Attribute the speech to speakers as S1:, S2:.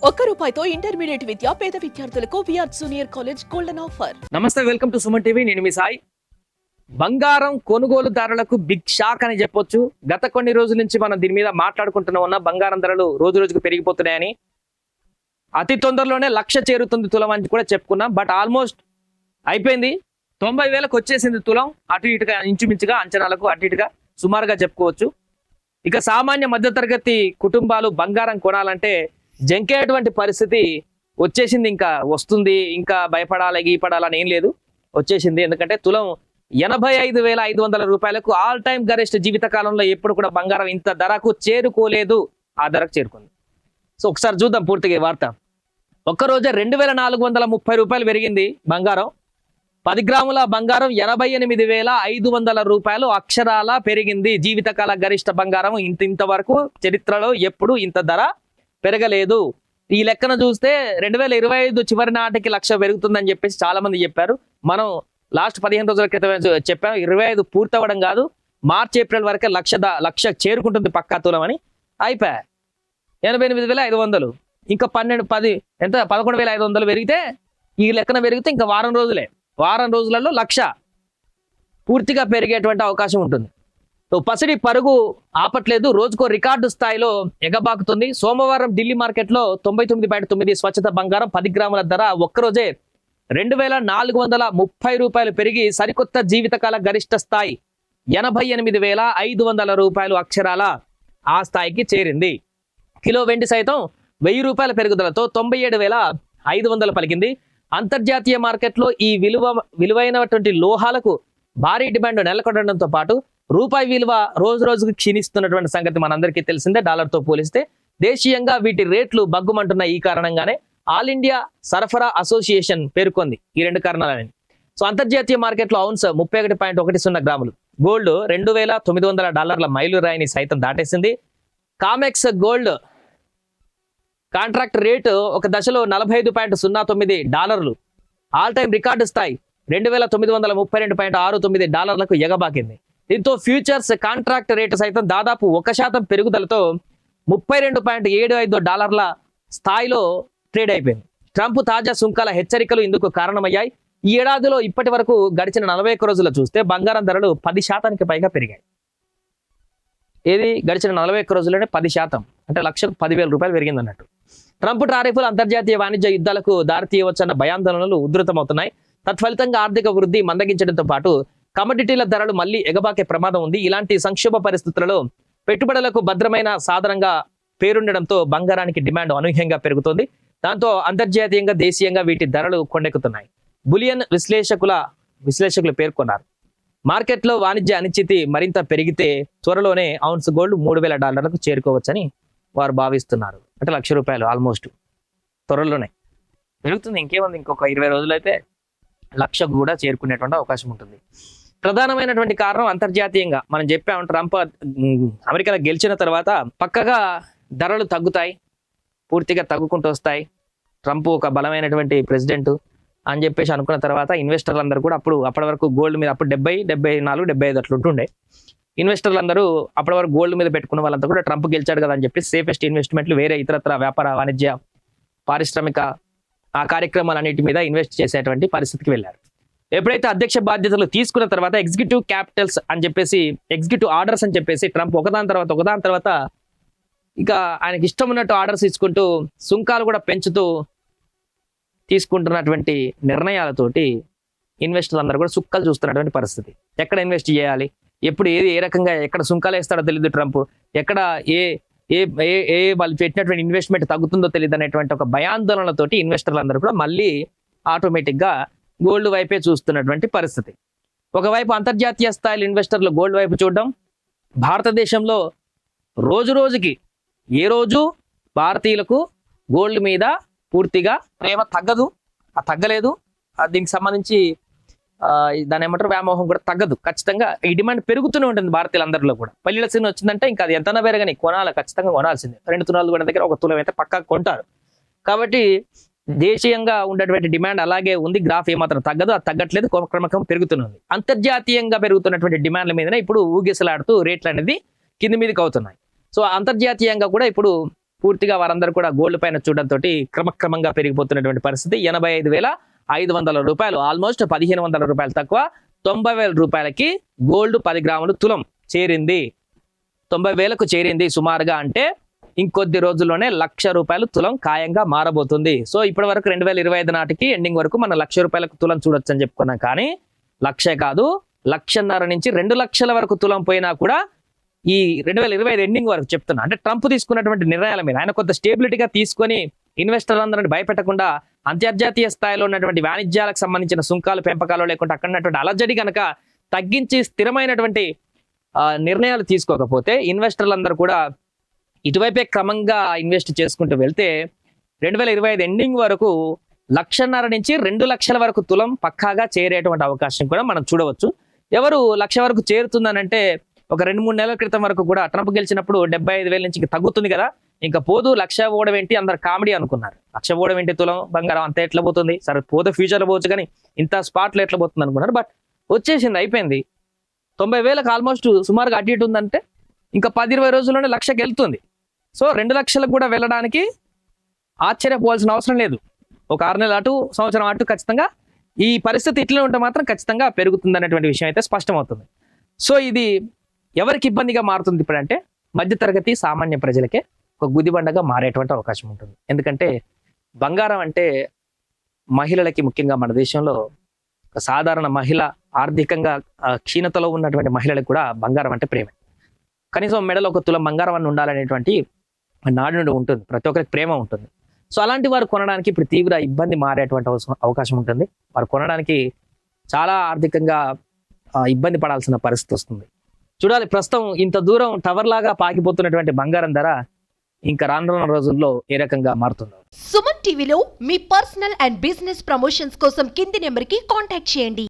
S1: ₹1 intermediate విద్య పేద విద్యార్థులకు VR junior college golden offer.
S2: నమస్తే, వెల్కమ్ టు సుమన్ టీవీ. నేను మీ సాయి. బంగారం కొనుగోలుదారులకు బిగ్ షాక్ అని చెప్పొచ్చు. గత కొన్ని రోజుల నుంచి మనం దీని మీద మాట్లాడుకుంటూనే ఉన్న బంగారం ధరలు రోజు రోజుకు పెరిగిపోతున్నాయని, అతి తొందరలోనే 1,00,000 చేరుతుంది తులం అని కూడా చెప్పుకున్నాం. బట్ ఆల్మోస్ట్ అయిపోయింది. 90,000కు వచ్చేసింది తులం. అటు ఇటుగా ఇంచుమించుగా అంచనాలకు అటు ఇటుగా సుమారుగా చెప్పుకోవచ్చు. ఇక సామాన్య మధ్యతరగతి కుటుంబాలు బంగారం కొనాలంటే జంకేటువంటి పరిస్థితి వచ్చేసింది. ఇంకా వస్తుంది, ఇంకా భయపడాలి గీపడాలని ఏం లేదు, వచ్చేసింది. ఎందుకంటే తులం 85,500 రూపాయలకు ఆల్ టైమ్ గరిష్ట జీవిత కాలంలో ఎప్పుడు కూడా బంగారం ఇంత ధరకు చేరుకోలేదు. ఆ ధరకు చేరుకుంది. సో ఒకసారి చూద్దాం పూర్తిగా వార్త. ఒక్కరోజే 2,430 రూపాయలు పెరిగింది బంగారం. 10 గ్రాముల బంగారం 88,500 రూపాయలు అక్షరాల పెరిగింది. జీవితకాల గరిష్ట బంగారం ఇంతవరకు చరిత్రలో ఎప్పుడు ఇంత ధర పెరగలేదు. ఈ లెక్కన చూస్తే 2025 చివరి నాటికి 1,00,000 పెరుగుతుందని చెప్పేసి చాలా మంది చెప్పారు. మనం లాస్ట్ 15 రోజుల క్రితం చెప్పాము, 25 పూర్తవ్వడం కాదు, మార్చ్ ఏప్రిల్ వరకే 1,00,000 చేరుకుంటుంది పక్కా తులం అని. అయిపోయా 88,500, ఇంకా 11,500 పెరిగితే, ఈ లెక్కన పెరిగితే ఇంకా వారం రోజులలో 1,00,000 పూర్తిగా పెరిగేటువంటి అవకాశం ఉంటుంది. సో పసిడి పరుగు ఆపట్లేదు, రోజుకో రికార్డు స్థాయిలో ఎగబాకుతుంది. సోమవారం ఢిల్లీ మార్కెట్లో 99.9 స్వచ్ఛత బంగారం 10 గ్రాముల ధర ఒక్కరోజే 2,430 రూపాయలు పెరిగి సరికొత్త జీవితకాల గరిష్ట స్థాయి 88,500 రూపాయలు అక్షరాల ఆ స్థాయికి చేరింది. కిలో వెండి సైతం 1,000 రూపాయల పెరుగుదలతో 97,500 పలికింది. అంతర్జాతీయ మార్కెట్లో ఈ విలువైనటువంటి లోహాలకు భారీ డిమాండ్ నెలకొనడంతో పాటు రూపాయి విలువ రోజు రోజుకు క్షీణిస్తున్నటువంటి సంగతి మనందరికీ తెలిసిందే. డాలర్తో పోలిస్తే దేశీయంగా వీటి రేట్లు బగ్గుమంటున్న ఈ కారణంగానే ఆల్ ఇండియా సరఫరా అసోసియేషన్ పేర్కొంది ఈ రెండు కారణాలని. సో అంతర్జాతీయ మార్కెట్లో ఔన్స్ 31.10 గ్రాములు గోల్డ్ $2,900 మైలురాయిని సైతం దాటేసింది. కామెక్స్ గోల్డ్ కాంట్రాక్ట్ రేటు ఒక దశలో $45.09 ఆల్ టైమ్ రికార్డు స్థాయి $2,932.69 ఎగబాకింది. దీంతో ఫ్యూచర్స్ కాంట్రాక్ట్ రేటు సైతం దాదాపు 1% పెరుగుదలతో $32.75 స్థాయిలో ట్రేడ్ అయిపోయింది. ట్రంప్ తాజా సుంకాల హెచ్చరికలు ఇందుకు కారణమయ్యాయి. ఈ ఏడాదిలో ఇప్పటి వరకు గడిచిన 41 రోజుల్లో చూస్తే బంగారం ధరలు 10% పైగా పెరిగాయి. ఏది గడిచిన 41 రోజుల్లోనే 10%, అంటే 1,10,000 రూపాయలు పెరిగింది అన్నట్టు. ట్రంప్ టారిఫ్లు అంతర్జాతీయ వాణిజ్య యుద్ధాలకు దారితీయవచ్చన్న భయాందోళనలు ఉధృతమవుతున్నాయి. తత్ఫలితంగా ఆర్థిక వృద్ధి మందగించడంతో పాటు కమోడిటీల ధరలు మళ్లీ ఎగబాకే ప్రమాదం ఉంది. ఇలాంటి సంక్షోభ పరిస్థితులలో పెట్టుబడులకు భద్రమైన సాధనంగా పేరుండడంతో బంగారానికి డిమాండ్ అనూహ్యంగా పెరుగుతోంది. దాంతో అంతర్జాతీయంగా దేశీయంగా వీటి ధరలు కొండెక్కుతున్నాయి. బులియన్ విశ్లేషకులు పేర్కొన్నారు. మార్కెట్లో వాణిజ్య అనిశ్చితి మరింత పెరిగితే త్వరలోనే ఔన్స్ గోల్డ్ $3,000 చేరుకోవచ్చని వారు భావిస్తున్నారు. అంటే ₹1,00,000 ఆల్మోస్ట్ త్వరలోనే పెరుగుతుంది. ఇంకేముంది, ఇంకొక 20 రోజులైతే 1,00,000 కూడా చేరుకునేటువంటి అవకాశం ఉంటుంది. ప్రధానమైనటువంటి కారణం అంతర్జాతీయంగా మనం చెప్పాము, ట్రంప్ అమెరికాలో గెలిచిన తర్వాత పక్కగా ధరలు తగ్గుతాయి, పూర్తిగా తగ్గుకుంటూ వస్తాయి. ట్రంప్ ఒక బలమైనటువంటి ప్రెసిడెంట్ అని చెప్పేసి అనుకున్న తర్వాత ఇన్వెస్టర్లు అందరూ కూడా అప్పటి వరకు గోల్డ్ మీద అప్పుడు 70, 74, 75 అట్లా ఉంటుండే. ఇన్వెస్టర్లు అందరూ అప్పటి వరకు గోల్డ్ మీద పెట్టుకున్న వాళ్ళంతా కూడా ట్రంప్ గెలిచాడు కదా అని చెప్పి సేఫెస్ట్ ఇన్వెస్ట్మెంట్లు వేరే ఇతరత్ర వ్యాపార వాణిజ్య పారిశ్రామిక ఆ కార్యక్రమాలన్నిటి మీద ఇన్వెస్ట్ చేసేటువంటి పరిస్థితికి వెళ్ళారు. ఎప్పుడైతే అధ్యక్ష బాధ్యతలు తీసుకున్న తర్వాత ఎగ్జిక్యూటివ్ క్యాపిటల్స్ అని చెప్పేసి, ఎగ్జిక్యూటివ్ ఆర్డర్స్ అని చెప్పేసి ట్రంప్ ఒకదాని తర్వాత ఇక ఆయనకి ఇష్టం ఉన్నట్టు ఆర్డర్స్ ఇచ్చుకుంటూ సుంకాలు కూడా పెంచుతూ తీసుకుంటున్నటువంటి నిర్ణయాలతోటి ఇన్వెస్టర్లు అందరూ కూడా సుక్కలు చూస్తున్నటువంటి పరిస్థితి. ఎక్కడ ఇన్వెస్ట్ చేయాలి, ఎప్పుడు ఏది ఏ రకంగా ఎక్కడ సుంకాలు వేస్తాడో తెలియదు ట్రంప్, ఎక్కడ ఏ వాళ్ళు పెట్టినటువంటి ఇన్వెస్ట్మెంట్ తగ్గుతుందో తెలియదు అనేటువంటి ఒక భయాందోళనతోటి ఇన్వెస్టర్లు అందరూ కూడా మళ్ళీ ఆటోమేటిక్గా గోల్డ్ వైపే చూస్తున్నటువంటి పరిస్థితి. ఒకవైపు అంతర్జాతీయ స్థాయిలో ఇన్వెస్టర్లు గోల్డ్ వైపు చూడడం, భారతదేశంలో రోజు రోజుకి ఏ రోజు భారతీయులకు గోల్డ్ మీద పూర్తిగా ప్రేమ తగ్గలేదు. దీనికి సంబంధించి దాని ఏమంటారు, వ్యామోహం కూడా తగ్గదు. ఖచ్చితంగా ఈ డిమాండ్ పెరుగుతూనే ఉంటుంది భారతీయులందరిలో కూడా. పల్లెల సీన్ వచ్చిందంటే ఇంకా అది ఎంతనా పెరగని ఖచ్చితంగా కొనాల్సిందే. 2 తులాలు కూడా దగ్గర 1 తులం అయితే పక్కా కొంటారు. కాబట్టి దేశీయంగా ఉండేటువంటి డిమాండ్ అలాగే ఉంది. గ్రాఫ్ ఏమాత్రం తగ్గదు, అది తగ్గట్లేదు, క్రమక్రమం పెరుగుతున్నది. అంతర్జాతీయంగా పెరుగుతున్నటువంటి డిమాండ్ల మీదనే ఇప్పుడు ఊగిసలాడుతూ రేట్లు అనేది కింది మీదకి అవుతున్నాయి. సో అంతర్జాతీయంగా కూడా ఇప్పుడు పూర్తిగా వారందరూ కూడా గోల్డ్ పైన చూడడంతో క్రమక్రమంగా పెరిగిపోతున్నటువంటి పరిస్థితి. 85,500 రూపాయలు, ఆల్మోస్ట్ 1,500 రూపాయలు తక్కువ 90,000 రూపాయలకి గోల్డ్ 10 గ్రాములు తులం చేరింది. 90,000కు చేరింది సుమారుగా. అంటే ఇంకొద్ది రోజుల్లోనే 1,00,000 రూపాయలు తులం ఖాయంగా మారబోతుంది. సో ఇప్పటి వరకు 2025 నాటికి ఎండింగ్ వరకు మనం 1,00,000 రూపాయలకు తులం చూడొచ్చు అని చెప్పుకున్నాం. కానీ 1,00,000 కాదు, 1,50,000 నుంచి 2,00,000 వరకు తులం పోయినా కూడా ఈ 2025 ఎండింగ్ వరకు చెప్తున్నా. అంటే ట్రంప్ తీసుకున్నటువంటి నిర్ణయాల మీద ఆయన కొంత స్టేబిలిటీగా తీసుకొని ఇన్వెస్టర్లందరినీ భయపెట్టకుండా అంతర్జాతీయ స్థాయిలో ఉన్నటువంటి వాణిజ్యాలకు సంబంధించిన సుంకాలు పెంపకాలు లేకుంటే అక్కడ ఉన్నటువంటి అలజడి కనుక తగ్గించి స్థిరమైనటువంటి నిర్ణయాలు తీసుకోకపోతే ఇన్వెస్టర్లందరూ కూడా ఇటువైపే క్రమంగా ఇన్వెస్ట్ చేసుకుంటూ వెళ్తే 2025 ఎండింగ్ వరకు 1,50,000 నుంచి 2,00,000 వరకు తులం పక్కాగా చేరేటువంటి అవకాశం కూడా మనం చూడవచ్చు. ఎవరు 1,00,000 వరకు చేరుతుందనంటే ఒక 2-3 నెలల క్రితం వరకు కూడా ట్రంప్ గెలిచినప్పుడు 75,000 నుంచి ఇంకా తగ్గుతుంది కదా, ఇంకా పోదు 1,00,000 పోవడం ఏంటి, అందరు కామెడీ అనుకున్నారు. 1,00,000 పోవడం ఏంటి, తులం బంగారం అంత ఎట్లా పోతుంది, సరే పోతే ఫ్యూచర్లో పోవచ్చు కానీ ఇంత స్పాట్లో ఎట్లా పోతుంది అనుకున్నారు. బట్ వచ్చేసింది, అయిపోయింది. 90,000కు ఆల్మోస్ట్ సుమారుగా అటు ఇటు ఉందంటే ఇంకా 10-20 రోజుల్లోనే 1,00,000కి వెళ్తుంది. సో 2,00,000 కూడా వెళ్ళడానికి ఆశ్చర్యపోవాల్సిన అవసరం లేదు. ఒక 6 నెలలు అటు, సంవత్సరం అటు ఖచ్చితంగా ఈ పరిస్థితి ఇట్లనే ఉంటే మాత్రం ఖచ్చితంగా పెరుగుతుంది అనేటువంటి విషయం అయితే స్పష్టమవుతుంది. సో ఇది ఎవరికి ఇబ్బందిగా మారుతుంది ఇప్పుడంటే మధ్యతరగతి సామాన్య ప్రజలకే ఒక గుదిబండగా మారేటువంటి అవకాశం ఉంటుంది. ఎందుకంటే బంగారం అంటే మహిళలకి, ముఖ్యంగా మన దేశంలో ఒక సాధారణ మహిళ, ఆర్థికంగా క్షీణతలో ఉన్నటువంటి మహిళలకు కూడా బంగారం అంటే ప్రేమ. కనీసం మెడలో ఒక తులం బంగారం అని ఉండాలనేటువంటి నాడు నుండి ఉంటుంది, ప్రతి ఒక్కరికి ప్రేమ ఉంటుంది. సో అలాంటి వారు కొనడానికి ఇప్పుడు తీవ్ర ఇబ్బంది మారేటువంటి అవకాశం ఉంటుంది. వారు కొనడానికి చాలా ఆర్థికంగా ఇబ్బంది పడాల్సిన పరిస్థితి వస్తుంది. చూడాలి, ప్రస్తుతం ఇంత దూరం టవర్ లాగా పాకిపోతున్నటువంటి బంగారం ధర ఇంకా రానున్న రోజుల్లో ఏ రకంగా మారుతుందో.
S3: సుమన్ టీవీలో మీ పర్సనల్ అండ్ బిజినెస్ ప్రమోషన్స్ కోసం కింది నెంబర్కి కాంటాక్ట్ చేయండి.